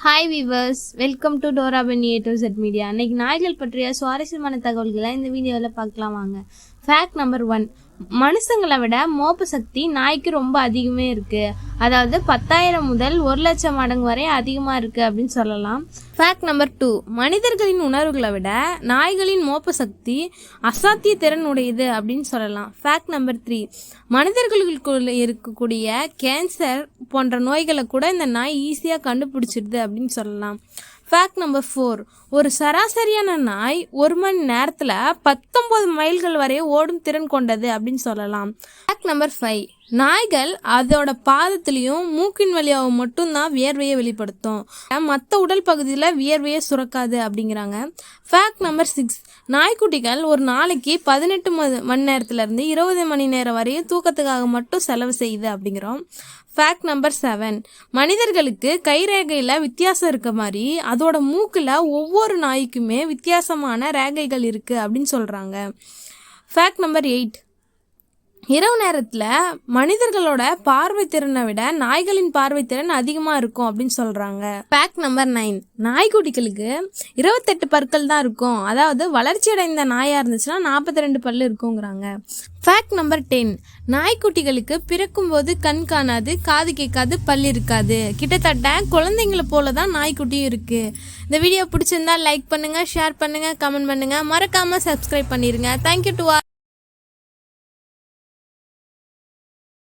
Hi viewers, welcome to Dora Penny A to Z media. அன்றைக்கி நாய்கள் பற்றிய சுவாரஸ்யமான தகவல்களை இந்த வீடியோவில் பார்க்கலாம் வாங்க. ஃபேக்ட் நம்பர் 1, மனுஷங்களை விட மோப்ப சக்தி நாய்க்கு ரொம்ப அதிகமே இருக்குது. அதாவது 10,000 முதல் 1,00,000 மடங்கு வரை அதிகமாக இருக்குது அப்படின்னு சொல்லலாம். ஃபேக்ட் நம்பர் 2, மனிதர்களின் உணர்வுகளை விட நாய்களின் மோப்ப சக்தி அசாத்திய திறன் உடையது அப்படின்னு சொல்லலாம். ஃபேக்ட் நம்பர் 3, மனிதர்களுக்குள்ள இருக்கக்கூடிய கேன்சர் போன்ற நோய்களை கூட இந்த நாய் ஈஸியாக கண்டுபிடிச்சிடுது அப்படின்னு சொல்லலாம். ஃபேக்ட் நம்பர் 4, ஒரு சராசரியான நாய் 1 மணி நேரத்தில் 19 மைல்கள் வரை ஓடும் திறன் கொண்டது அப்படின்னு சொல்லலாம். ஃபேக்ட் நம்பர் 5, நாய்கள் அதோட பாதத்திலையும் மூக்கின் வழியாகவும் மட்டும்தான் வியர்வையை வெளிப்படுத்தும். மற்ற உடல் பகுதியில் வியர்வையை சுரக்காது அப்படிங்கிறாங்க. ஃபேக்ட் நம்பர் 6, நாய்க்குட்டிகள் ஒரு நாளைக்கு 18 மணி நேரத்துலேருந்து 20 மணி நேரம் வரையும் தூக்கத்துக்காக மட்டும் செலவு செய்யுது அப்படிங்கிறோம். ஃபேக்ட் நம்பர் 7, மனிதர்களுக்கு கைரேகையில் வித்தியாசம் இருக்க மாதிரி அதோட மூக்கில் ஒவ்வொரு நாய்க்குமே வித்தியாசமான ரேகைகள் இருக்குது அப்படின்னு சொல்கிறாங்க. ஃபேக்ட் நம்பர் 8, இரவு நேரத்தில் மனிதர்களோட பார்வை திறனை விட நாய்களின் பார்வை திறன் அதிகமாக இருக்கும் அப்படின்னு சொல்கிறாங்க. ஃபேக்ட் நம்பர் 9, நாய்க்குட்டிகளுக்கு 28 பற்கள் தான் இருக்கும். அதாவது வளர்ச்சி அடைந்த நாயாக இருந்துச்சுன்னா 42 பல் இருக்குங்கிறாங்க. ஃபேக்ட் நம்பர் 10, நாய்க்குட்டிகளுக்கு பிறக்கும்போது கண் காணாது, காது கேட்காது, பல் இருக்காது. கிட்டத்தட்ட குழந்தைங்களை போல தான் நாய்க்குட்டியும் இருக்குது. இந்த வீடியோ பிடிச்சிருந்தா லைக் பண்ணுங்கள், ஷேர் பண்ணுங்கள், கமெண்ட் பண்ணுங்கள், மறக்காமல் சப்ஸ்கிரைப் பண்ணிடுங்க. Thank you to all.